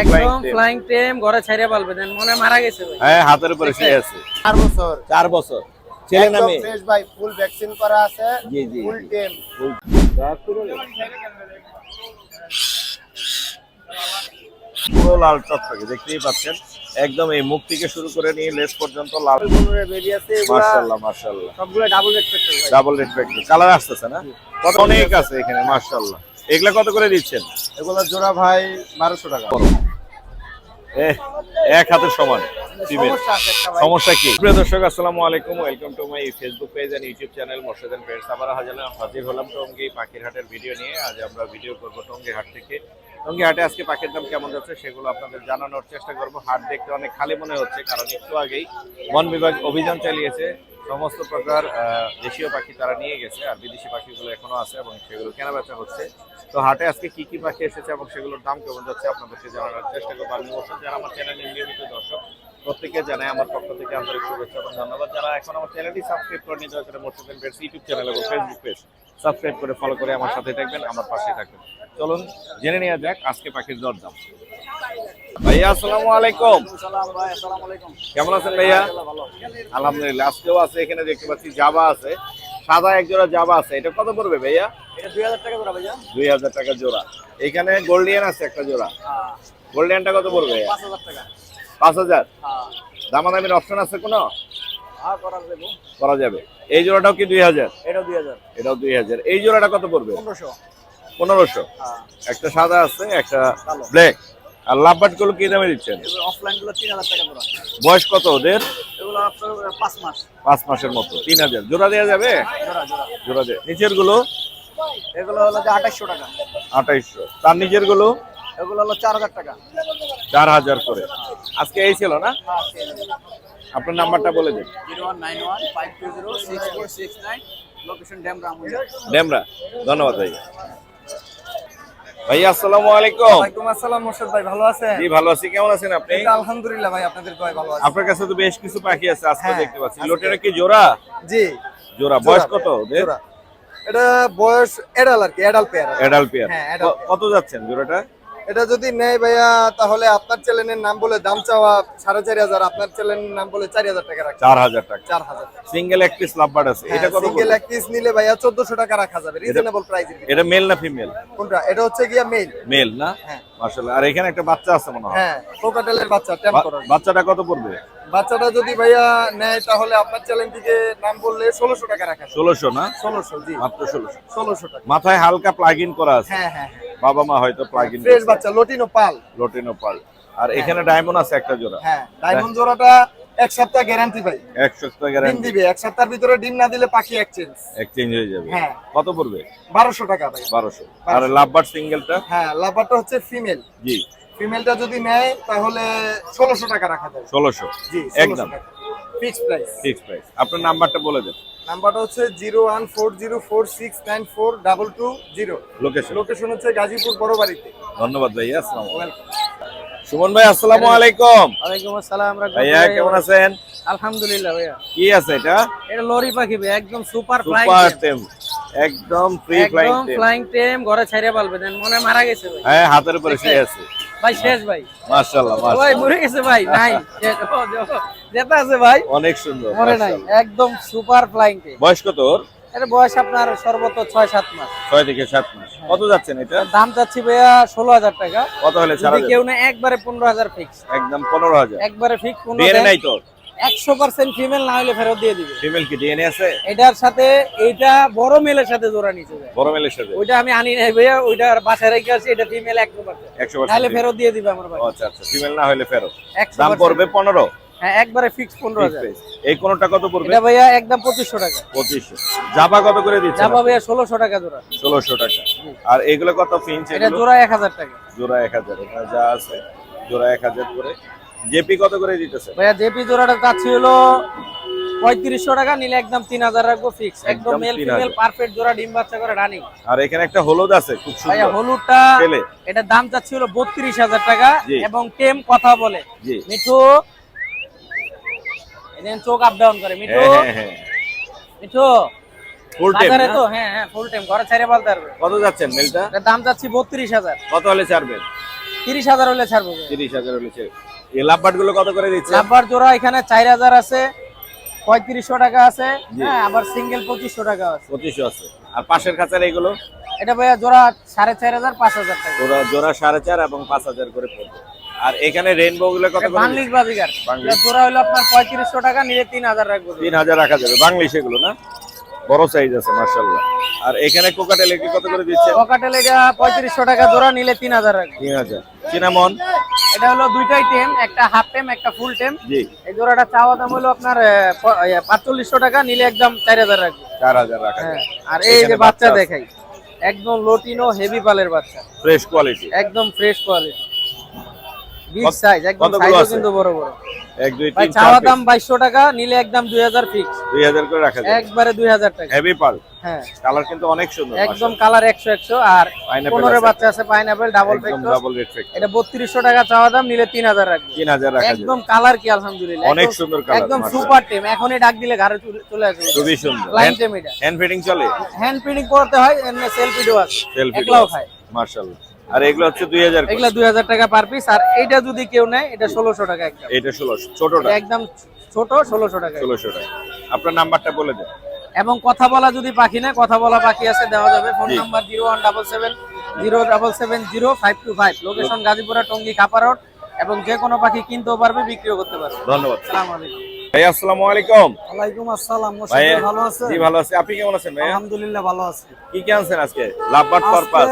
একদম flying tame ঘরে ছাইরা পালবে দেন মনে মারা গেছে ভাই। হ্যাঁ হাতের উপরে শুয়ে আছে 4 বছর 4 বছর ছেলে নামে ফ্রেশ ভাই, ফুল ভ্যাকসিন করা আছে। জি জি ফুল টেম। পুরো লাল টকটকে দেখতেই পাচ্ছেন, একদম এই মুখ থেকে শুরু করে নিয়ে লেস পর্যন্ত লাল। বেরিয়ে আছে মাশাআল্লাহ মাশাআল্লাহ, সবগুলো ডাবল রেড ফ্যাক্টর ভাই। ডাবল রেড ফ্যাক্টর কালার আসতেছে না, কত অনেক আছে এখানে মাশাআল্লাহ। এগুলা কত করে দিচ্ছেন? এগুলো জোড়া ভাই 1200 টাকা। এক হাতের সমান ফিমেল। সমস্যা আছে একটা ভাই। সমস্যা কি? প্রিয় দর্শক আসসালামু আলাইকুম, welcome to my Facebook page and YouTube channel Morshed and Pets. আবার হাজির হলাম টঙ্গী পাখির হাটের ভিডিও নিয়ে। আজ আমরা ভিডিও করব টঙ্গী হাট থেকে। টঙ্গী হাটে আজকে পাখির দাম কেমন যাচ্ছে সেগুলো আপনাদের জানানোর চেষ্টা করব। হাট দেখতে অনেক খালি মনে হচ্ছে, কারণ একটু আগেই বন বিভাগ অভিযান চালিয়েছে। সমস্ত প্রকার দেশীয় পাখি তারা নিয়ে গেছে, আর বিদেশি পাখিগুলো এখনো আছে এবং সেগুলো কেনা বেচা হচ্ছে। তো হাটে আজকে কি কি পাখি এসেছে এবং সেগুলোর দাম কেমন যাচ্ছে আপনাদেরকে জানানোর চেষ্টা করবো। আমি মোর্শেদ, যারা আমার চ্যানেলের নিয়মিত দর্শক প্রত্যেকে জানাই আমার পক্ষ থেকে আন্তরিক শুভেচ্ছা এবং ধন্যবাদ। যারা এখন আমার চ্যানেলটি সাবস্ক্রাইব করে নিতে হবে, Morshed and Pets YouTube channel এবং ফেসবুক পেজ সাবস্ক্রাইব করে ফলো করে আমার সাথে থাকবেন, আমার পাশে থাকবেন। চলুন জেনে নেওয়া যাক আজকে পাখির দরদাম। ভাইয়া আসসালামু আলাইকুম। সালাম ভাই, আসসালামু আলাইকুম। কেমন আছেন ভাইয়া? ভালো। আলহামদুলিল্লাহ। আজকেও আছে, এখানে দেখতে পাচ্ছি জাবা আছে, সাদা এক জোড়া জাবা আছে। এটা কত পড়বে ভাইয়া? এটা 2000 টাকা জোড়া ভাইয়া। 2000 টাকা জোড়া। এখানে গোল্ডিয়ান আছে একটা জোড়া, হ্যাঁ। গোল্ডিয়ানটা কত পড়বে? 5000 টাকা। 5000। হ্যাঁ। দামাদামির অপশন আছে কোনো? হ্যাঁ করা যাবে। করা যাবে। এই জোড়াটাও কি 2000? এটাও 2000। এটাও 2000। এই জোড়াটা কত পড়বে? 1500। 1500। হ্যাঁ। একটা সাদা আছে, একটা ব্ল্যাক। আর লাভবার্ড গুলো কি দামে দিচ্ছেন? এগুলো অফলাইন গুলো 3000 টাকা জোড়া। বয়স কত ওদের? এগুলো আপনার 5 মাস। 5 মাসের মতো। 3000 জোড়া দেওয়া যাবে? জোড়া জোড়া। জোড়া দেয়। নিচের গুলো? এগুলো হলো যে 2800 টাকা। 2800। তার নিচের গুলো? এগুলো হলো 4000 টাকা। 4000 করে। আজকে এই ছিল না? হ্যাঁ। আপনার নাম্বারটা বলে দিন। 019152064669, লোকেশন ড্যামরা আমুজা। ডেমরা। ধন্যবাদ ভাই। ভাই আসসালামু আলাইকুম। ওয়ালাইকুম আসসালাম মোর্শেদ ভাই, ভালো আছেন? জি ভালো আছি, কেমন আছেন আপনি? আলহামদুলিল্লাহ ভাই, আপনাদের দোয়ায় ভালো আছি। আপনার কাছে তো বেশ কিছু পাখি আছে, আজকে হ্যাঁ, দেখতে পাচ্ছি। আজকে। লোটেরা কি জোড়া? জি। জোড়া। বয়স কত ওদের? জোড়া। এটা বয়স এডাল আর কি, এডাল পেয়ার। Adult pair. হ্যাঁ, adult কত যাচ্ছেন জোড়াটা? এটা যদি নেয় ভাইয়া তাহলে আপনার চ্যানেলের নাম বলে দাম চাওয়া 4500, আপনার চ্যানেলের নাম বলে 4000 টাকা রাখা। 4000 টাকা। 4000 টাকা। সিঙ্গেল এক পিস লাভবার্ড আছে, এটা কত সিঙ্গেল পড়বে? এক পিস নিলে ভাইয়া 1400 টাকা রাখা যাবে, রিজনেবল প্রাইসের। এটা মেল না ফিমেল? কোনটা? এটা হচ্ছে গিয়া মেল। মেল না? হ্যাঁ। মাশাআল্লাহ। আর এখানে একটা বাচ্চা আছে মনে হয়। হ্যাঁ, কোকাটেলের বাচ্চা, ট্যাম্প করার। বাচ্চাটা কত পড়বে? বাচ্চাটা যদি ভাইয়া নেয় তাহলে আপনার চ্যানেল থেকে নাম বললে 1600 টাকা রাখা যাবে। 1600 না? 1600 জি। মাত্র 1600। 1600 টাকা। মাথায় হালকা প্লাগ ইন করা আছে। হ্যাঁ হ্যাঁ। বাবা মা হয়তো প্লাগ ইন ফ্রেশ বাচ্চা, লটিনো পাল। লোটিনো পাল। আর এখানে ডায়মন্ড আছে একটা জোড়া। হ্যাঁ, ডায়মন্ড জোড়াটা 1 সপ্তাহ গ্যারান্টি ভাই। 1 সপ্তাহ ডিম গ্যারান্টি। দিবে 1 সপ্তাহের ভিতরে, ডিম না দিলে পাখি এক্সচেঞ্জ হয়ে যাবে। হ্যাঁ। কত পড়বে? 1200 টাকা ভাই। 1200। আর লাভবার্ড সিঙ্গেলটা? হ্যাঁ, লাভারটা হচ্ছে ফিমেল। জি। ফিমেলটা যদি নেয় তাহলে 1600 টাকা রাখা যাবে। 1600 জি, একদম ফিক্স প্রাইস। Fix price. আপনার নাম্বারটা বলে দেন। নাম্বারটা হচ্ছে 014046942220। লোকেশন? লোকেশন হচ্ছে গাজীপুর বড়বাড়িতে। ধন্যবাদ ভাইয়া, আসসালামু আলাইকুম। সুমন ভাই আসসালামু আলাইকুম। ওয়ালাইকুম আসসালাম। ভাইয়া কেমন আছেন? আলহামদুলিল্লাহ ভাইয়া। কি আছে এটা? এটা লরি পাখি ভাই, একদম সুপার ফ্লাইং সুপার টেম। টেম, একদম ফ্রি ফ্লাইং একদম টেম। ফ্লাইং টেম ঘরে ছাইরা পালবে দেন মনে মারা গেছে ভাই। হ্যাঁ হাতের উপরে শুয়ে আছে। ভাই শেষ ভাই। মাশাআল্লাহ ভাই মাশাআল্লাহ, মরে গেছে ভাই, নাই যেটা আছে ভাই অনেক সুন্দর। মরে নাই, মাশাআল্লাহ। একদম সুপার ফ্লাইং টেম। বয়স কত ওর? এটা বয়স আপনার সর্বোচ্চ 6-7 মাস। 6 থেকে 7 মাস। কত যাচ্ছেন এটা? দাম চাচ্ছি ভাইয়া 16000 টাকা। কত হলে যদি ছাড়া কেউ যাবে? না একবারে 15000 ফিক্স। একদম 15000। একবারে ফিক্স 15। ডিএনএ নাই তো? 100% ফিমেল না হলে ফেরত দিয়ে দিবে। ফিমেল কি ডিএনএ আছে? এটার সাথে এইটা বড় মেলের সাথে জোড়া নিচে যায়। বড় মেলের সাথে? ওইটা আমি আনি নাই ভাইয়া, ওইটা বাসায় রেখে আসি। এটা ফিমেল 100%। 100% নাহলে ফেরত দিয়ে দিবে আমার ভাই। আচ্ছা আচ্ছা, ফিমেল না হলে ফেরত। 100% দাম পড়বে 15। হ্যাঁ, একবারে ফিক্স 15000। এই কোনটা কত পড়বে? এটা ভাইয়া একদম 2500 টাকা। 2500। জাবা কত করে দিচ্ছেন? যাবা ভাইয়া 1600 টাকা জোড়া। 1600 টাকা। আর এগুলো কত ফিঞ্চ? এটা জোড়া 1000 টাকা। জোড়া 1000। এখানে যা আছে জোড়া 1000 করে। জেপি কত করে দিতেছে? ভাইয়া জেপি জোড়াটা চাচ্ছি হলো 3500 টাকা, নিলে একদম 3000 রাখবো ফিক্স। একদম একদম মেল 3000 ফিমেল পারফেক্ট জোড়া, ডিম বাচ্চা করে রানিং। আর এখানে একটা হলুদ আছে খুব ভাইয়া সুন্দর। হলুদটা ছেলে। এটা দাম চাচ্ছি হলো 32000 টাকা জি। এবং টেম কথা বলে। জি। মিঠু এদিন চোখ আপ ডাউন করে। মিঠু হ্যাঁ হ্যাঁ। মিঠু ফুল টেম বাজারে তো হ্যাঁ ফুল টাইম ঘরে ছেড়ে বলতে পারবে। কত যাচ্ছেন মেলটা? এটার দাম চাচ্ছি 32000। কত হলে ছাড়বেন? 30,000 হলে ছাড়বো ভাই। 30,000 হলে ছেড়ে। এই লাভবাট গুলো কত করে দিচ্ছে? লাভবার জোড়া এখানে 4,000 আছে, 3500 টাকা আছে, হ্যাঁ আবার সিঙ্গেল 2500 টাকা আছে। 2500 আছে। আর পাশের খাঁচার এগুলো এটা ভাইয়া জোড়া 4,500 5,000 টাকা। জোড়া 4.5 এবং 5,000 করে পড়বে। আর এখানে রেইনবো গুলো কত করে? Banglish Baazigar Banglish. এটা জোড়া হলো আপনার 3500 টাকা, নিলে 3,000 রাখবো। 3,000 রাখা যাবে। বাংলিশ এগুলো না, বড় সাইজ আছে মাশাআল্লাহ। আর এখানে কোকাটেল কি কত করে দিচ্ছে? পকেটেল এটা 3500 টাকা জোড়া, নিলে 3,000 রাখবো। 3,000। চিনামন এটা হলো দুইটাই টেম, একটা হাফ টেম একটা ফুল টেম। জি, এই জোড়াটা চাওয়া দাম হলো আপনার 4500 টাকা, নিলে একদম 4,000 রাখবো। 4,000 রাখা হ্যাঁ, যাবে। আর এই যে এখানে বাচ্চা আছে। দেখাই, একদম লোটিনো হেভি পালের বাচ্চা, ফ্রেশ কোয়ালিটি, একদম ফ্রেশ কোয়ালিটি, বিগ কত- সাইজ, একদম কতগুলো সাইজও আছে? কিন্তু বড় বড়। 1 2 ভাই 3 চাওয়া 4 দাম 2200 টাকা, নিলে একদম 2000 ফিক্স, 2000 করে রাখা যাবে। একবারে 2000 টাকা। হেভি পাল, হ্যাঁ, কালার কিন্তু অনেক সুন্দর একদম কালার 100 আর Pineapple 15 আছে। বাচ্চা আছে পাইনাপল ডাবল একদম ফ্যাক্টর। Double red factor. এটা 3200 টাকা চাওয়া দাম, নিলে 3000 রাখবো। 3000 রাখা যাবে। একদম কালার কি আলহামদুলিল্লাহ, অনেক একদম- সুন্দর কালার, একদম মাশাআল্লাহ। সুপার টেম, এখনই ডাক দিলে ঘরে চলে আসবে। খুবই সুন্দর। লাইন টেম এটা, হ্যান্ড ফিডিং চলে? হ্যান্ড প্রিন্টিং করতে হয়, এমনি সেলফ ভিডিও আছে, সেলফি একলাও খায়। মাশাআল্লাহ। আর এগুলো হচ্ছে 2000 করে। এগুলা 2000 টাকা পার পিস। আর এইটা যদি কেউ নেয়, এটা 1600 টাকা একদম। এটা 1600 ছোটটা, এটা একদম ছোট, 1600 টাকা। 1600 টাকা। আপনার নাম্বারটা বলে দেন। এবং কথা বলা যদি পাখি না, কথা বলা পাখি আছে, দেওয়া যাবে। ফোন জি। নাম্বার 01770770525। লোকেশন গাজীপুরা টঙ্গী কাপা রোড। এবং যে কোনো পাখি কিনতেও পারবে, বিক্রিও করতে পারবে। ধন্যবাদ। আসসালামু আলাইকুম। ভাই আসসালামু আলাইকুম। ওয়ালাইকুম আসসালাম। ভাই ভালো আছেন? জি ভালো আছি। আপনি কেমন আছেন ভাই? আলহামদুলিল্লাহ ভালো আছি। কি কি আনছেন আজকে? লাভবাট পারপাস,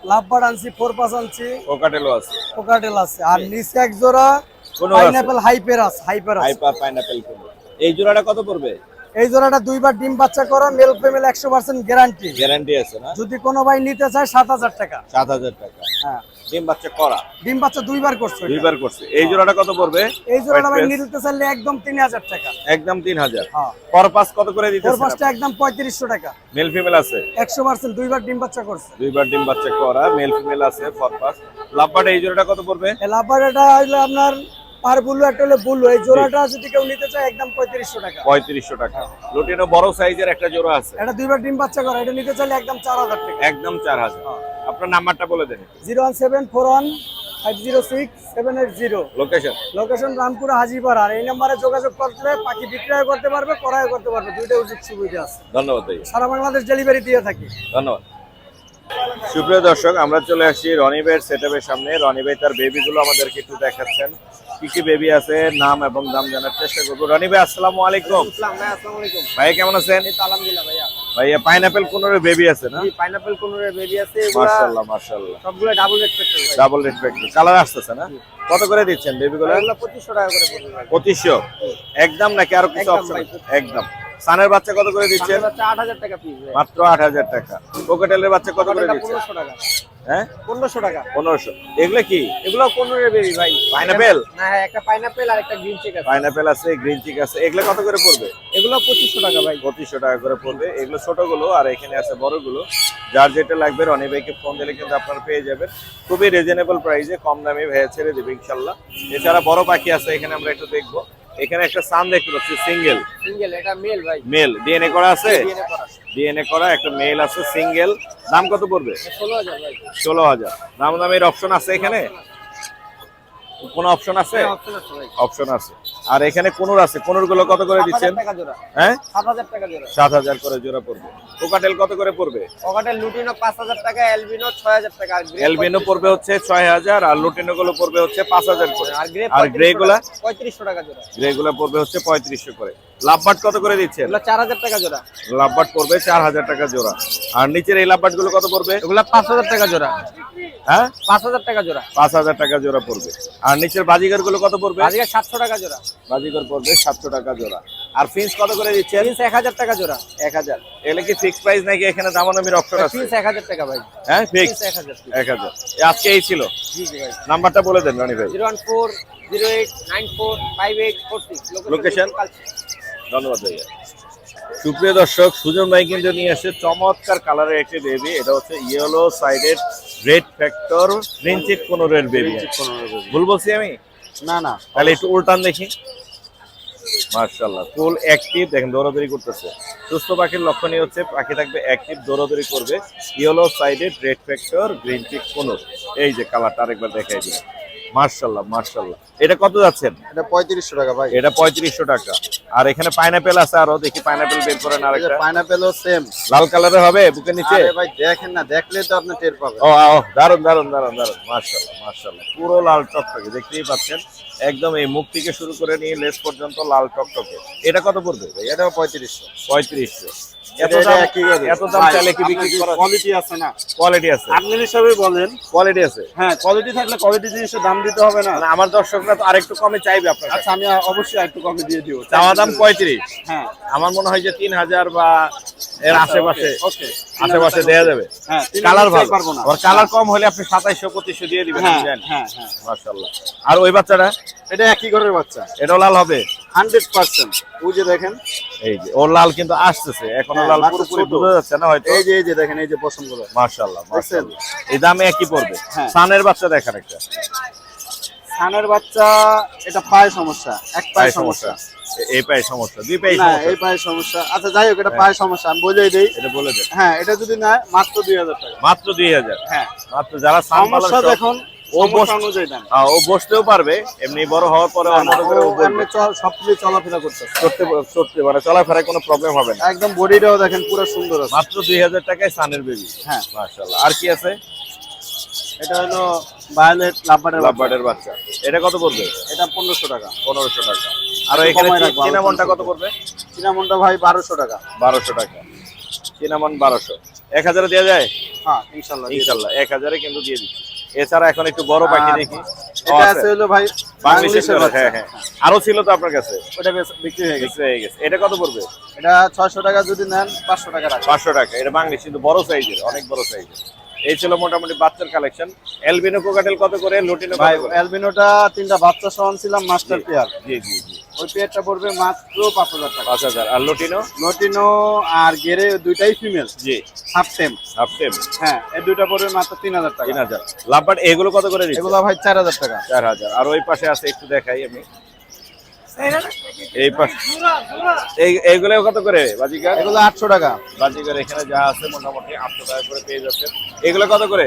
লাভবার্ড আনছি, 4 আনছি, কোকাটেলও আছে, কোকাটেল আছে, আর নিচে এক জোড়া কোন পাইনাপল হাইপার আছে। হাইপার পাইনাপল কোন? এই জোড়াটা কত পড়বে? এই জোড়াটা দুইবার ডিম বাচ্চা করা, মেল ফিমেল 100% গ্যারান্টি। গ্যারান্টি আছে না? যদি কোনো ভাই নিতে চায় 7000 টাকা। 7000 টাকা। হ্যাঁ, ডিম বাচ্চা করা, ডিম বাচ্চা দুইবার করছে এটা। দুইবার করছে। এই জোড়াটা কত পড়বে? এই জোড়াটা ভাই White face? নিতে চাইলে একদম 3000 টাকা। একদম 3000। হ্যাঁ, পারপাস কত করে দিতেছেন? ফোরপাসটা একদম 3500 টাকা। মেল ফিমেল আছে? 100% দুইবার ডিম বাচ্চা করছে। দুইবার ডিম বাচ্চা করা, মেল ফিমেল আছে পারপাস। লাভবাট এই জোড়াটা কত পড়বে? এই লাভবার্ডটা হলো আপনার পার বুলু, একটা হলো বুলু। এই জোড়াটা যদি কেউ নিতে চায়, একদম 3500 টাকা। 3500 টাকা। লুটিনো বড় সাইজের একটা জোড়া আছে, এটা দুইবার ডিম বাচ্চা করা, এটা নিতে চাইলে একদম 4000 টাকা। একদম 4000। আপনার নাম্বারটা বলে দেন। 01741506780। লোকেশন? লোকেশন রামপুরা হাজিপাড়া। আর এই নম্বরে যোগাযোগ করলে পাখি বিক্রয় করতে পারবে, ক্রয় করতে পারবে, দুইটাই সুযোগ সুবিধা আছে। ধন্যবাদ ভাই, সারা বাংলাদেশ ডেলিভারি দিয়ে থাকি। ধন্যবাদ। সুপ্রিয় দর্শক, আমরা চলে আসছি রনি ভাইয়ের সেটআপের সামনে। রনি ভাই তার বেবিগুলো আমাদেরকে একটু দেখাচ্ছেন, কি কি বেবি আছে, নাম এবং দাম জানার চেষ্টা করবো। রনি ভাই আসসালামু আলাইকুম। আসসালামু আলাইকুম। ভাই কেমন আছেন? আলহামদুলিল্লাহ ভাইয়া। ভাইয়া পাইনাপেল কোনোর বেবি আছে না? পাইনাপল কোনোর বেবি আছে, মাশাআল্লাহ মাশাআল্লাহ, সবগুলো ডাবল রেসপেক্ট ভাই। ডাবল রেসপেক্ট, কালার আসতেছে না? কত করে দিচ্ছেন বেবিগুলো? এগুলো 2500 টাকা করে পড়বে ভাই। 2500 একদম, নাকি আরো কিছু একদম অপশন? ভাই। একদম। সানের বাচ্চা কত করে দিচ্ছেন? বাচ্চা 8000 টাকা পিস ভাই। মাত্র 8000 টাকা। কোকাটেলের বাচ্চা কত করে দিচ্ছেন? 1500 টাকা। হ্যাঁ, 1500 টাকা। 1500। এগুলো কি? এগুলো 15 বেবি ভাই। পাইনাপেল? না, হ্যাঁ, একটা পাইনাপল আর একটা গ্রিন চিক আছে। পাইনাপেল আছে, গ্রিন চিক আছে। এগুলো কত করে পড়বে? এগুলো 2500 টাকা ভাই। 2500 টাকা করে পড়বে। এগুলো ছোটগুলো, আর এখানে আছে বড়গুলো। যার যেটা লাগবে রনি ভাইকে ফোন দিলে কিন্তু আপনারা পেয়ে যাবেন খুবই রিজনেবল প্রাইসে, কম দামে ভাইয়া ছেড়ে দেবে ইনশাল্লাহ। এছাড়া বড় পাখি আছে, এখানে আমরা একটু দেখবো। এখানে একটা সান দেখতে পাচ্ছি, সিঙ্গেল সিঙ্গেল, এটা মেল ভাই। মেল, ডিএনএ করা আছে? ডিএনএ করা। ডিএনএ করা একটা মেল আছে, সিঙ্গেল। দাম কত পড়বে? 16000 ভাই। 16000। দামের অপশন আছে এখানে? কোনো অপশন আছে? অপশন আছে ভাই। অপশন আছে। আর এখানে কোনুর আছে, কোনুর গুলো কত করে দিচ্ছেন? 7000 টাকা জোড়া। হ্যাঁ, 7000 টাকা জোড়া। 7000 করে জোড়া পড়বে। কোকাটেল কত করে পড়বে? পকেটের লুটিনো 5000 টাকা, এলবিনো 6000 টাকা, আর গ্রে এলবিনো পড়বে হচ্ছে 6000, আর লুটিনো গুলো পড়বে হচ্ছে 5000 করে। আর গ্রে আর গ্রে গুলা? 3500 টাকা জোড়া। গ্রে গুলা পড়বে হচ্ছে 3500 করে। লাভবাট কত করে দিচ্ছেন? এগুলো 4000 টাকা জোড়া। লাভবাট পড়বে 4000 টাকা জোড়া। আর নিচের এই লাভবাট গুলো কত পড়বে? এগুলো 5000 টাকা জোড়া। হ্যাঁ, 5000 টাকা জোড়া। 5000 টাকা জোড়া পড়বে। আর নিচের বাজিগার গুলো কত পড়বে? আজকে 700 টাকা জোড়া। বাজিগার পড়বে 700 টাকা জোড়া। আর ফিন্স কত করে দিচ্ছেন? পিস 1000 টাকা জোড়া। 1000। এগুলো কি ফিক্স প্রাইস নাকি এখানে দামাদামির অপশন আছে? পিস 1000 টাকা ভাই। হ্যাঁ, পিস ফিক্স 1000। 1000। আজকে এই ছিল। জি জি ভাই। নাম্বারটা বলে দেন রনি ভাই। 01408945846। লোকেশন? ধন্যবাদ ভাইয়া। সুপ্রিয় দর্শক, সুজন ভাই কিন্তু নিয়ে আসছে চমৎকার কালারের একটি বেবি। এটা হচ্ছে yellow sided red factor printed কোনোরের বেবি। ভুল বলছি আমি? না না, তাহলে একটু উল্টান দেখি। মাশাআল্লাহ ফুল অ্যাক্টিভ, দেখেন দৌড়াদৌড়ি করতেছে। সুস্থ পাখির লক্ষণই হচ্ছে পাখি থাকবে অ্যাক্টিভ, দৌড়াদৌড়ি করবে। Yellow sided, red factor, green cheek conure. এই যে কালারটা আরেকবার দেখাই দিই। মাশাআল্লাহ মাশাআল্লাহ। এটা কত যাচ্ছেন? এটা 3500 টাকা ভাই। এটা 3500 টাকা। আর এখানে পাইনাপেল আছে, আরো দেখি পাইনাপেল বের করেন আরেকটা। পাইনাপেলও সেম লাল কালারের হবে বুকের নিচে। আরে ভাই দেখেন না, দেখলে তো আপনি টের পাবেন। ও দারুন দারুন দারুন দারুন, মাশাআল্লাহ মাশাআল্লাহ। পুরো লাল টকটকে দেখতেই পাচ্ছেন, একদম এই মুখ থেকে শুরু করে নিয়ে লেস পর্যন্ত লাল টকটকে। এটা কত পড়বে ভাই? এটাও 3500। 3500। এত এটা দাম, একই রেট। এত দাম চাইলে কি বিক্রি করা? কোয়ালিটি আছে না, কোয়ালিটি আছে, আপনার হিসাবে বলেন। কোয়ালিটি আছে। হ্যাঁ, কোয়ালিটি থাকলে কোয়ালিটি জিনিসের দাম দিতে হবে না। মানে আমার দর্শকরা তো আরেকটু কমে চাইবে আপনার কাছে। আচ্ছা, আমি অবশ্যই একটু কমে দিয়ে দিব। চাওয়া দাম 35। হ্যাঁ, আমার মনে হয় যে 3000 বা এর আশেপাশে, ওকে, আশেপাশে দেয়া যাবে। হ্যাঁ, কালার ভালো, পারবো না। আর কালার কম হলে আপনি 2700-2500 দিয়ে দিবেন। হ্যাঁ, আমি জানি। হ্যাঁ, হ্যাঁ। মাশাআল্লাহ। আর ওই বাচ্চাটা, এটা একই ঘরের বাচ্চা, এটাও লাল হবে 100%। ওই যে দেখেন, এই যে ওর লাল কিন্তু আসতেছে এখনো, হ্যাঁ, লাল বাচ্চা পুরোপুরি ছোট। বোঝা যাচ্ছে না হয়তো। এই যে দেখেন, এই যে পছন্দগুলো। মাশাআল্লাহ মাশাআল্লাহ। এই দামে একই পড়বে। হ্যাঁ। সানের বাচ্চা দেখান একটা। সানের বাচ্চা, এটা পায়ে সমস্যা, এক পায়ে পায়ে সমস্যা। এই পায়ে সমস্যা, দুই পায়ে না, সমস্যা। এই পায়ে সমস্যা। আচ্ছা, যাই হোক, এটা পায়ে সমস্যা, আমি বলেই দেই। এটা বলে দেন। হ্যাঁ, এটা যদি নেয় মাত্র 2000 টাকা। মাত্র 2000। হ্যাঁ, মাত্র। যারা সান পালন সমস্যা শখ- দেখুন, ও সমস্যা বস- অনুযায়ী দাম। ও বসতেও পারবে, এমনি বড় হওয়ার পরে না, অন্য করে ও ও বসবে। এমনি সবকিছু চলাফেরা করতেছে। চড়তে পারে, চলাফেরায় কোনো প্রবলেম হবে না। একদম বডিটাও দেখেন পুরো সুন্দর আছে। মাত্র 2000 টাকায় সানের বেবি। হ্যাঁ, মাশাআল্লাহ। আর কি আছে? এটা হলো ভায়োলেট লাভবার্ডের লাভবার্ডের বাচ্চা। এটা কত পড়বে? এটা 1500 টাকা। 1500 টাকা। আর একটু এখানে কমায় রাখবো, চিনামনটা কত 1500 পড়বে? চিনামনটা ভাই 1200 টাকা। 1200 টাকা। চিনামন 1200। 1000 এ দেওয়া যায়? হ্যাঁ, ইনশাআল্লাহ দিয়ে দেব। ইনশাআল্লাহ 1000 এ কিন্তু দিয়ে দিচ্ছি। এছাড়া এখন একটু বড় পাখি দেখি। এটা আছে হলো ভাই বাংলাদেশের বাংলাদেশের বাচ্চা। হ্যাঁ হ্যাঁ। আরো ছিল তো আপনার কাছে? ওটা বিক্রি হয়ে গেছে। বিক্রি হয়ে গেছে। এটা কত পড়বে? এটা 600 টাকা যদি নেন, 500 টাকা রাখবেন। 500 টাকা। এটা বাংলাদেশ, কিন্তু বড় সাইজের, অনেক বড় সাইজের। এই ছিল মোটামুটি বাচ্চার কালেকশন। এলবিনো কোকাটেল কত করে? লুটিনো কত ভাই করে? অ্যালবিনোটা 3টা বাচ্চা সহ ছিলাম, মাস্টার পেয়ার। জি জি জি। ওই পেয়ারটা পড়বে মাত্র 5000 টাকা। 5000। আর লুটিনো? লটিনো আর গেরে দুইটাই ফিমেল, জি। হাফ টেম। হাফটেম হ্যাঁ, এই দুইটা পড়বে মাত্র 3000 টাকা। 3000। লাভবার্ড এগুলো কত করে দিচ্ছেন? এগুলো ভাই 4000 টাকা। 4000। আর ওই পাশে আছে, একটু দেখাই আমি। এই পাশে এইগুলো কত করে বাজিকার? এগুলো 800 টাকা। বাজিকার এখানে যা আছে মোটামুটি 800 টাকা করে পেয়ে যাচ্ছেন। এগুলো কত করে?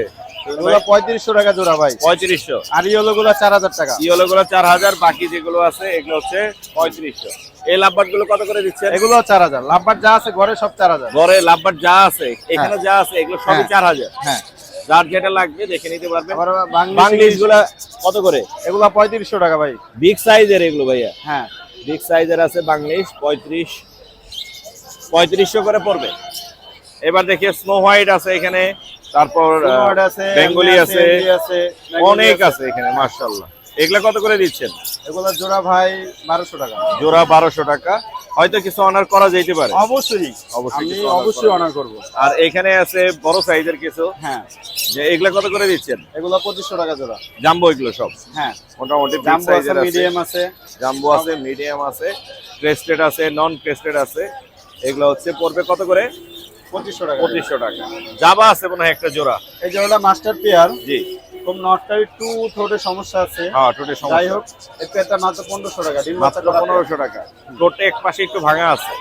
এগুলো 3500 টাকা জোড়া ভাই। 3500। আর ইয়েলো গুলো 4000 টাকা। ইয়েলোগুলো 4000, বাকি যেগুলো আছে এগুলো হচ্ছে 3500। এই লাভবার্ড গুলো কত করে দিচ্ছেন? এগুলো 4000। লাভবার্ড যা আছে ঘরে সব 4000। ঘরে লাভবার্ড যা আছে, এখানে যা আছে, এগুলো সবই হ্যাঁ। 4000। হ্যাঁ, যার যেটা লাগবে দেখে নিতে পারবেন। আবার বাংলিশ গুলা কত করে? এগুলো 3500 টাকা ভাই। বিগ সাইজের এগুলো ভাইয়া, হ্যাঁ, বিগ সাইজের আছে বাংলিশ 3500 করে পড়বে। এবার দেখি স্নো হোয়াইট আছে এখানে, তারপর Snowbird আছে, বেঙ্গলি এমনি আছে, এমনি আছে, বেঙ্গলি অনেক আছে এখানে মাশাআল্লাহ। এগুলা কত করে দিচ্ছেন? এগুলো জোড়া ভাই 1200 টাকা। জোড়া 1200 টাকা। হয়তো কিছু অনার করা যেতে পারে। অবশ্যই, অবশ্যই আমি কিছু honor অবশ্যই করা অনার করব। আর এখানে আছে বড় সাইজের কিছু, হ্যাঁ, যে এগুলা কত করে দিচ্ছেন? এগুলো 2500 টাকা জোড়া। জাম্বো এগুলো সব হ্যাঁ, মোটামুটি বিগ জাম্বো আছে, সাইজের আছে, মিডিয়াম আছে। জাম্বো আছে, মিডিয়াম আছে, ক্রেস্টেড আছে, নন ক্রেস্টেড আছে। এগুলো হচ্ছে পড়বে কত করে? 2500 টাকা। 2500 টাকা। জাবা আছে মনে হয় একটা জোড়া। এই জোড়াটা মাস্টার পেয়ার। জি। খুব নটটা একটু ঠোঁটের সমস্যা আছে। হ্যাঁ, টোটে যাই সমস্যা। হোক, এই পেয়ারটা মাত্র 1500 টাকা। ডিম বাচ্চা মাত্র করা পেয়ার। 1500 টাকা। টোটে এক পাশে একটু ভাঙা আছে।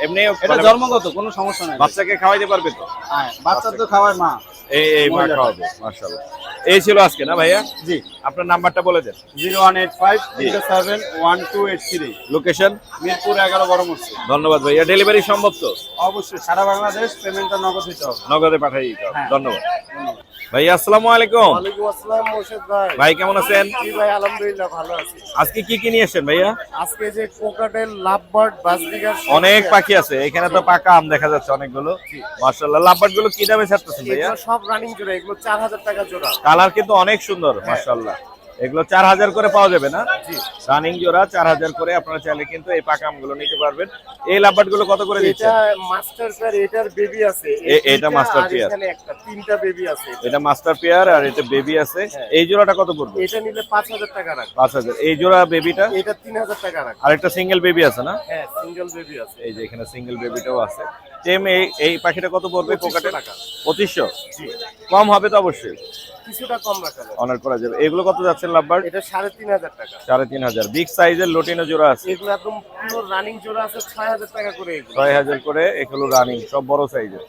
এমনি এটা মানে জন্মগত, কোনো সমস্যা নাই। বাচ্চাকে খাওয়াইতে পারবে তো? হ্যাঁ, বাচ্চা তো খাওয়ায় মা। এই মা মহিলাটা। খাওয়াবে, মাশাআল্লাহ। এই ছিল আজকে না ভাইয়া? জি, আপনার নাম্বারটা বলে দেন। 0185371283। লোকেশন? মিরপুর 11 বড় মসজিদ। ধন্যবাদ ভাইয়া। ডেলিভারি সম্ভব তো? অবশ্যই, সারা বাংলাদেশ পেমেন্টটা নগদ দিতে হবে। নগদে পাঠিয়ে দিতে হবে। হ্যাঁ। ধন্যবাদ ভাইয়া। আসসালামু আলাইকুম। ওয়ালাইকুম আসসালাম মোর্শেদ ভাই। ভাই কেমন আছেন? জি ভাই, আলহামদুলিল্লাহ ভালো আছি। আজকে কি কি নিয়ে এসেছেন ভাইয়া? আজকে যে কোকাটেল, লাভবার্ড, বাজবিগার অনেক পাখি আছে এখানে, তো পাকা আম দেখা যাচ্ছে অনেকগুলো। মাশাআল্লাহ। লাভবার্ড গুলো কি দামে ছাড়তেছেন ভাইয়া? এগুলো সব রানিং জোড়া, এগুলো 4000 টাকা জোড়া। কালার কিন্তু অনেক সুন্দর মাশাআল্লাহ। এগুলো 4000 করে পাওয়া যাবে না? রানিং জোড়া 4000 করে। আপনারা চাইলে কিন্তু এই পাকা আমগুলো নিতে পারবেন। এই লাভবার্ড গুলো কত করে দিচ্ছেন? এটা মাস্টার পেয়ার, এটার বেবি আছে। এটা মাস্টার পেয়ার। এখানে একটা, তিনটা বেবি আছে। এটা মাস্টার পেয়ার আর এটা বেবি আছে। এই জোড়াটা কত পড়বে? এটা নিলে 5000 টাকা রাখ। 5000। এই জোড়া বেবিটা? এটা 3000 টাকা রাখ। আর একটা সিঙ্গেল বেবি আছে না? হ্যাঁ, সিঙ্গেল বেবি আছে। এই যে এখানে সিঙ্গেল বেবিটাও আছে। টেম এই পাখিটা কত পড়বে? 2500 কোকাটেল টাকা। 2500। জি, কম হবে তো অবশ্যই, কিছুটা কম রাখা যাবে। অনার করা যাবে। এগুলো কত যাচ্ছে চাচ্ছেন লাভবার্ড? এটা 3,500 টাকা। 3,500। বিগ সাইজের লটিনো জোড়া আছে, এগুলো একদম পুরো রানিং জোড়া আছে 6,000 টাকা করে। 6,000 করে। এগুলো রানিং, সব বড় সাইজের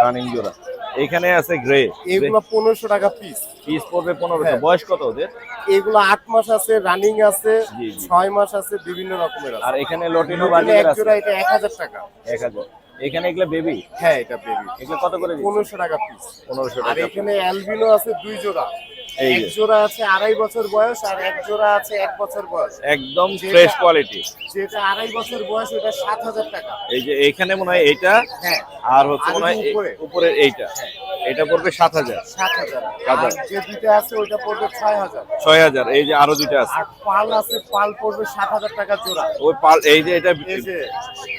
রানিং জোড়া। এখানে আছে গ্রে, এগুলো 1500 টাকা পিস। পিস পড়বে 1500। বয়স কত ওদের? এগুলো 8 মাস আছে, রানিং আছে, জি, জি। 6 মাস আছে, বিভিন্ন রকমের আছে। আর এখানে লটিনো এক বাজিগার আছে জোড়া এটা 1000 টাকা। 1000। এখানে এগুলো বেবি, হ্যাঁ এটা বেবি। এগুলো কত করে দিচ্ছেন? 1500 টাকা পিস। 1500 আর টাকা। এখানে অ্যালবিনো আছে 2 জোড়া। এই এক যে জোড়া আছে 2.5 বছর বয়স, আর এক জোড়া আছে 1 বছর বয়স। একদম ফ্রেশ কোয়ালিটি। যেটা 2.5 বছর বয়স ওটা 7,000 টাকা। এই যে এখানে মনে হয় এইটা, হ্যাঁ। আর হচ্ছে আর মনে হয় উপরে। উপরের এইটা, এটা পড়বে 7,000। 7,000। কাদা। আর যে দুইটা আছে ওটা পড়বে 6,000। 6,000। এই যে আরো দুইটা আছে, আর পাল আছে, পাল পড়বে 7,000 টাকা জোড়া। ওই পাল, এই যে এটা এই যে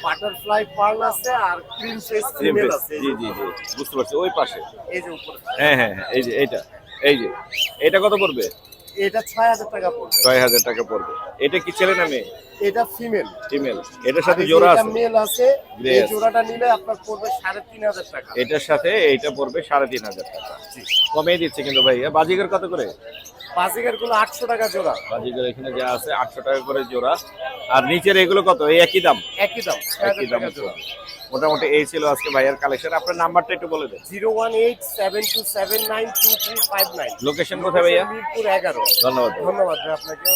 বাটারফ্লাই পার্ল আছে আর প্রিন্সেস ফিমেল আছে। জি জি জি, বুঝতে পারছি। ওই পাশে, এই যে উপরে। হ্যাঁ হ্যাঁ হ্যাঁ, এই যে এইটা, এই যে এটা কত পড়বে? এটা 6,000 টাকা পড়বে। 6,000 টাকা পড়বে। এটা কি ছেলে না মেয়ে? এটা ফিমেল। ফিমেল। এটার সাথে জোড়া আছে, মেল আছে। Grey এই আছে। জোড়াটা নিলে আপনার পড়বে 3,500 টাকা। এটার সাথে এইটা পড়বে 3,500 টাকা। কমে দিচ্ছে কিন্তু ভাইয়া। বাজিগার কত করে? বাজিগার গুলো 800 টাকা জোড়া। বাজিগার এখানে যা আছে 800 টাকা করে জোড়া। আর নিচের এগুলো কত? এই একই দাম? একই দাম, একই 6,000 দাম টাকা জোড়া। মোটামুটি। এই ছিল আজকে ভাইয়ার কালেকশন। আপনার নাম্বারটা একটু বলে দেন। 01872792359। লোকেশন কোথায় ভাইয়া? মিরপুর 11। ধন্যবাদ। ধন্যবাদ ভাই আপনাকে।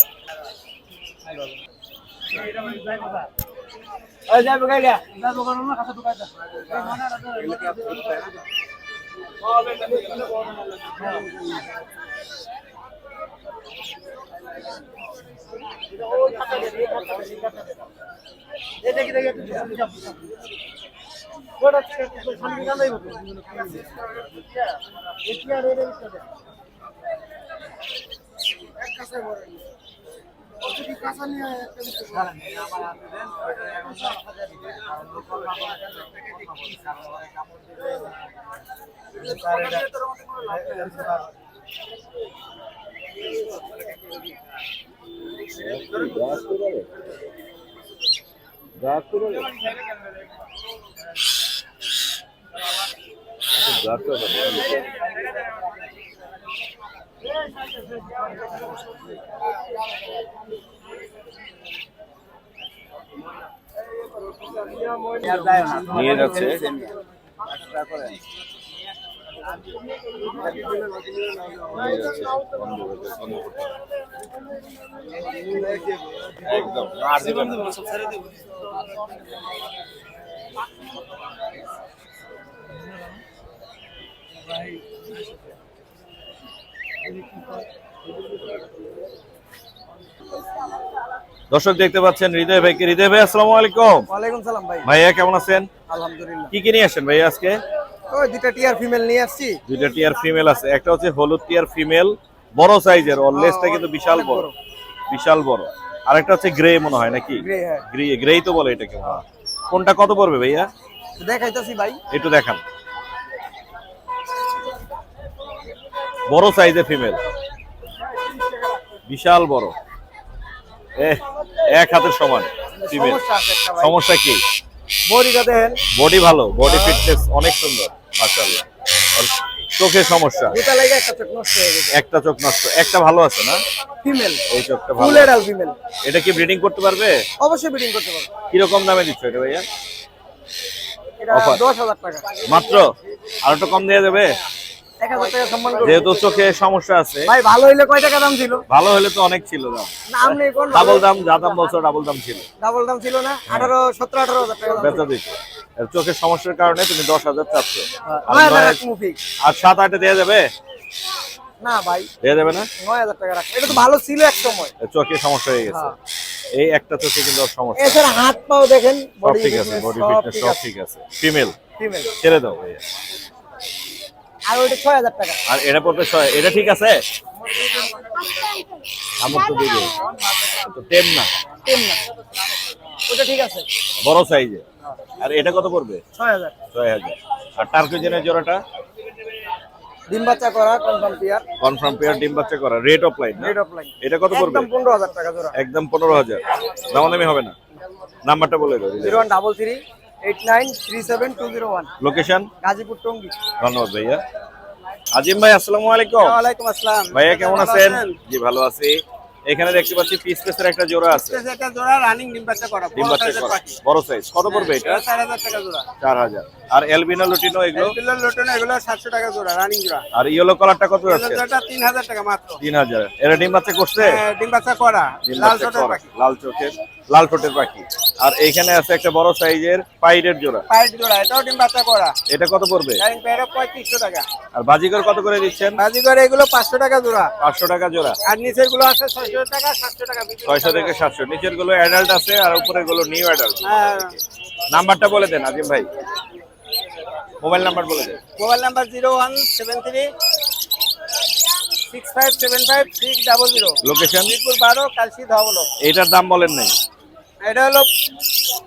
নিয়ে যাচ্ছে। একদম আর দিবেন না। দর্শক দেখতে পাচ্ছেন হৃদয় ভাইকে। হৃদয় ভাই আসসালামু আলাইকুম। ওয়ালাইকুম সালাম ভাই। ভাইয়া কেমন আছেন? আলহামদুলিল্লাহ। কি কি নিয়ে আসেন ভাইয়া আজকে? ওই দুইটা টিয়ার ফিমেল নিয়ে আসছি। দুইটা টিয়ার ফিমেল আছে, একটা হচ্ছে হলুদ টিয়ার ফিমেল, বড় সাইজের, ওর লেজটা কিন্তু বিশাল বড়, বিশাল বড়। আরেকটা হচ্ছে গ্রে মনে হয় নাকি? গ্রে, হ্যাঁ। গ্রেই তো বলে এটাকে। কোনটা কত পড়বে ভাইয়া? দেখাইতাছি ভাই। একটু দেখান। বড় সাইজের ফিমেল, বিশাল বড়, এক হাতের সমান ফিমেল। সমস্যা আছে একটা ভাই। সমস্যা কি? বডিটা দেখেন। বডি ভালো, বডি ফিটনেস অনেক সুন্দর মাশাআল্লাহ। আর চোখের সমস্যা, দুটা লাগে একটা চোখ নষ্ট হয়ে গেছে। একটা চোখ নষ্ট, একটা ভালো আছে না? ফিমেল, এই চোখটা ভালো। ফুল এডাল ফিমেল। এটা কি ব্রিডিং করতে পারবে? অবশ্যই ব্রিডিং করতে পারবে। কিরকম দামে দিচ্ছ এটা ভাইয়া? এটা Offer। 10,000 টাকা মাত্র? আর একটু কম দেওয়া যাবে? 1,000 টাকা সম্মান করব। যেহেতু চোখে সমস্যা আছে। ভাই ভালো হইলে কয় টাকা দাম ছিল? ভালো হলে তো অনেক ছিল দাম। নাম নেই কোন? ডাবল দাম, যা দাম বলছো ডাবল দাম ছিল। ডাবল দাম ছিল না? 18,000 টাকা দাম বেচা ছিল। দিচ্ছ। আর চোখের সমস্যার কারণে তুমি 10,000 চাচ্ছ। আর 9,000 নয়- টাকা মুফিক। আর 7-8 দেওয়া যাবে? না ভাই, দেওয়া যাবে না? 9,000 টাকা রাখ। এটা তো ভালো ছিল এক সময়। চোখে সমস্যা হয়ে গেছে। হ্যাঁ। এই একটা চোখে কিন্তু ওর সমস্যা। এছাড়া হাত পাও দেখেন, সব বডি ঠিক আছে, বডি ফিটনেস সব ঠিক আছে। Female female. ছেড়ে দাও ভাইয়া। আর ওইটা 6,000 টাকা। আর এটা পড়বে 6, এটা ঠিক আছে? আমক তো দিবে তো টেম না, টেম না, ওটা ঠিক আছে। বড় সাইজে। আর এটা কত পড়বে? 6,000। 6,000। আর টার্কিজেনের জোড়াটা? ডিম বাচ্চা করা কনফার্ম পেয়ার। কনফার্ম পেয়ার, ডিম বাচ্চা করা, রেট অফ লাইন না? Red of line. এটা কত পড়বে? একদম 15,000 টাকা জোড়া। একদম 15,000। দামাদামি হবে না? নাম্বারটা বলে দাও। 01338937 201। লোকেশন? গাজীপুর টঙ্গী। ধন্যবাদ ভাইয়া। আজিম ভাই আসসালামু আলাইকুম। ওয়ালাইকুম আসসালাম। ভাইয়া কেমন ভালো আছেন? জি ভালো আছি। এখানে দেখতে পাচ্ছি পিস পিসের একটা জোড়া আছে। একটা জোড়া রানিং ডিম বাচ্চা করা, ডিম বাচ্চা করা, বড় সাইজ। কত পড়বে এটা? 4000 টাকা জোড়া। 4000। আর এলবিনো লুটিনো এগুলো? এগুলো লোটন, এগুলো 700 টাকা জোড়া, রানিং জোড়া। আর ইয়েলো কালারটা কত এগুলো আছে? জোড়াটা 3000 টাকা মাত্র। 3000। এরা ডিম বাচ্চা করছে? ডিম বাচ্চা করা, ডিম লাল বাচ্চা চটের করা, পাখি। লাল ঠোঁটের পাখি। আর এইখানে আছে একটা বড় সাইজের পাইরের জোড়া। পাইট জোড়া, এটাও ডিম বাচ্চা করা। এটা কত পড়বে? রানিং পেয়ারে 3500 টাকা। আর বাজিকর কত করে দিচ্ছেন? বাজিগর এগুলো 500 টাকা জোড়া। 500 টাকা জোড়া। আর নিচের গুলো আছে 600 টাকা, 700 টাকা বিক্রি। 600 থেকে 700। নিচের গুলো অ্যাডাল্ট আছে আর উপরের গুলো নিউ অ্যাডাল্ট। হ্যাঁ। নাম্বারটা বলে দেন আজিম ভাই, মোবাইল নাম্বার বলে দেন। Mobile number 0173 6575 600। Location? Mirpur 12, Kalshi ধবলো। এটার দাম বলেন নাই? এটা হলো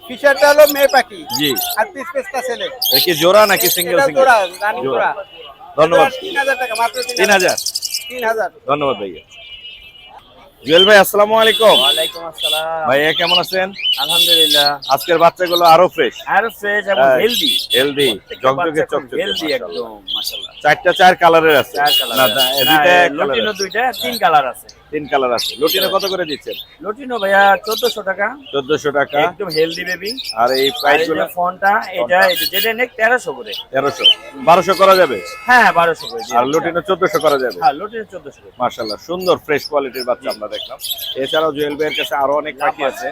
ফিশারটা হলো মেয়ে পাখি, জি। আর পিস পিসটা ছেলে। এটা কি জোড়া নাকি সিঙ্গেল এটা সিঙ্গেল? জোড়া, রানিং জোড়া। ধন্যবাদ। 3000 টাকা মাত্র। 3000। 3000। ধন্যবাদ ভাইয়া। জুয়েল ভাই আসসালামু আলাইকুম। ওয়ালাইকুম আসসালাম। ভাইয়া কেমন আছেন? আলহামদুলিল্লাহ, আজকের বাচ্চাগুলো আরো ফ্রেশ, আর ফ্রেশ এবং হেলদি। হেলদি, জগজগে চকচকে, হেলদি একদম, মাশাআল্লাহ। চারটা 4 কালারের আছে। চার কালার না, আছে। দুইটা না, এক কালারের লুটিনো আছে। দুইটা, 3 কালার আছে। 3 কালার আছে। লুটিনো কত করে দিচ্ছেন? লুটিনো ভাইয়া 1400 টাকা। 1400 টাকা। একদম হেলদি বেবি। আর এই আর প্রাইস এই গুলো যে ফোনটা, এটা যেটা নেক 1300 করে। 1300। 1200 করা যাবে। হ্যাঁ, 1200 করে। আর লুটিনো 1400 করা যাবে। হ্যাঁ, লুটিনো 1400 করে। মাশাআল্লাহ, সুন্দর ফ্রেশ কোয়ালিটির বাচ্চা আমরা দেখলাম। এছাড়াও জুয়েল ভাইয়ের কাছে আরো অনেক পাখি আছে।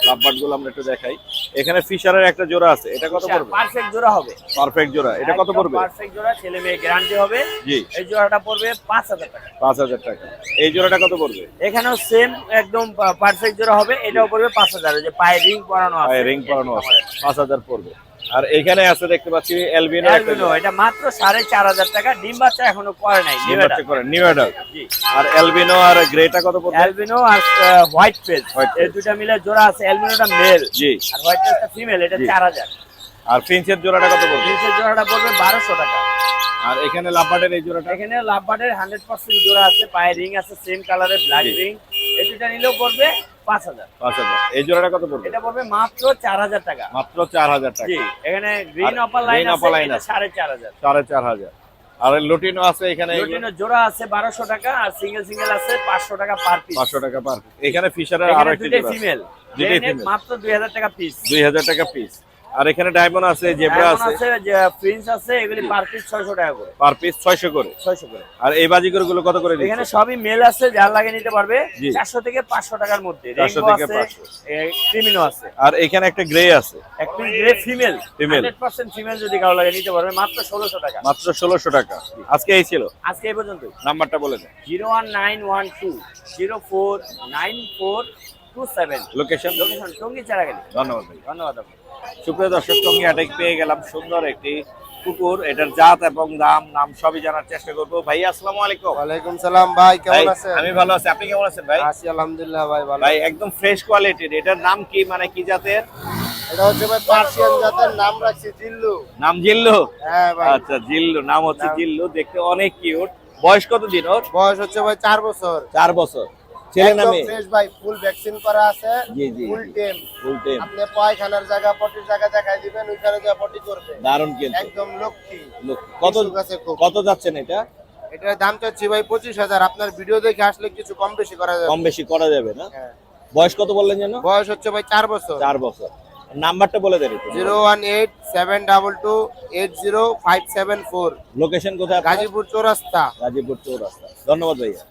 লাভবার্ড গুলো আমরা একটু দেখাই। এখানে ফিশারের একটা জোড়া আছে। এটা কত পড়বে? পারফেক্ট জোড়া হবে। পারফেক্ট জোড়া। এটা কত পড়বে? পারফেক্ট জোড়া, ছেলে মেয়ে গ্যারান্টি হবে। জি। এই জোড়াটা পড়বে 5000 টাকা। 5000 টাকা। এই জোড়াটা কত পড়বে? এখানেও সেম একদম পারফেক্ট জোড়া হবে, এটাও পড়বে 5000। ওই যে পায়ে রিং পরানো আছে, রিং পরানো আছে, 5000 পড়বে। আর এখানে আছে দেখতে পাচ্ছি এলবিনো একটা অ্যালবিনো, এটা মাত্র 4500 টাকা। ডিম বাচ্চা এখনো করে নাই। ডিম বাচ্চা করে, নিউ অ্যাডাল্ট। জি। আর এলবিনো আর গ্রেটা কত পড়বে? অ্যালবিনো আর হোয়াইট ফেস, White এই face। দুটো মিলে জোড়া আছে। অ্যালবিনোটা মেল জি। আর হোয়াইট ফেসটা ফিমেল, এটা জি। 4000। আর ফিন্সের জোড়াটা কত পড়বে? নিচের জোড়াটা পড়বে 1200 টাকা। আর এখানে লাভবার্ডের এই জোড়াটা? এখানে লাভবার্ডের 100% জোড়া আছে, পায়ে রিং আছে সেম কালারের ব্ল্যাক জি। রিং। এই দুটো নিলেও পড়বে 5000। 5000। এই জোড়াটা কত পড়বে? এটা পড়বে মাত্র 4000 টাকা। মাত্র 4000 টাকা। জি। এখানে গ্রিন আর অপার লাইন green আছে, upper line এটা আছে। 4500। 4500। আর লুটিনো আছে এখানে এগুলো? লুটিনো জোড়া আছে 1200 টাকা, আর সিঙ্গেল সিঙ্গেল আছে 500 টাকা পার পিস। 500 টাকা পার। এখানে ফিশারের আরো এখানে একটা দুইটাই জোড়া আছে। ফিমেল, দুইটাই female। মাত্র 2000 টাকা পিস। 2000 টাকা পিস। আর এখানে ডায়মন্ড আছে, জেব্রা এমন আছে, আছে যে প্রিন্স আছে, এগুলি পার পিস 600 টাকা করে। পার পিস 600 করে। 600 করে। আর এই বাজিকর গুলো কত করে এখানে দিচ্ছেন? সবই মেল আছে, যার লাগে নিতে পারবে। জি। 400 থেকে 500 টাকার মধ্যে। 400 রেইনবো থেকে আছে, 500। ক্রিমিনো আছে। আর এখানে একটা গ্রে আছে, এক piece grey female, Female। 100% female, যদি কারো লাগে নিতে পারবে মাত্র 1600 টাকা। মাত্র 1600 টাকা। আজকে এই ছিল। আজকে এই পর্যন্তই। নাম্বারটা বলে দেন। 01912049427। লোকেশন? লোকেশন টঙ্গী চারাগালি। ধন্যবাদ ভাই। ধন্যবাদ আপনাকে। সুপ্রিয় দর্শক, টঙ্গী হাটে পেয়ে গেলাম সুন্দর একটি কুকুর। এটার জাত এবং নাম সবই জানার চেষ্টা করবো। ভাই আসসালামু আলাইকুম। ওয়ালাইকুম সালাম ভাই, ভাই, কেমন আছেন? আমি ভালো আছি, আপনি কেমন আছেন ভাই? আছি আলহামদুলিল্লাহ ভাই, ভালো। ভাই একদম ফ্রেশ কোয়ালিটির। এটার নাম কি, মানে কি জাতের? এটা হচ্ছে ভাই পার্সিয়ান জাতের, নাম রাখছি জিল্লু। নাম জিল্লু? হ্যাঁ ভাই। আচ্ছা, জিল্লু নাম হচ্ছে জিল্লু। দেখতে অনেক কিউট। বয়স কত দিন ওর? বয়স হচ্ছে ভাই 4 বছর। 4 বছর। ছেলে একদম নামে? ফ্রেশ ভাই, ফুল ভ্যাকসিন করা আছে। জি জি, ফুল টেম। Full time. আপনি পায়খানার জায়গা, পটির জায়গা দেখাই দিবেন, ওইখানে যা পটি করবে। দারুণ কিন্তু। একদম লক্ষ্মী। কত কিছু কাছে খুব। কত যাচ্ছেন এটা? এটার দাম চাচ্ছি ভাই 25000। আপনার ভিডিও দেখে আসলে কিছু কম বেশি করা যাবে। কম বেশি করা যাবে না? হ্যাঁ। বয়স কত বললেন যেন? বয়স হচ্ছে ভাই 4 বছর। 4 বছর। নাম্বারটা বলে দেন একটু। 01872280574। লোকেশন কোথায় আপনার? গাজীপুর চৌরাস্তা। গাজীপুর চৌরাস্তা। ধন্যবাদ ভাইয়া।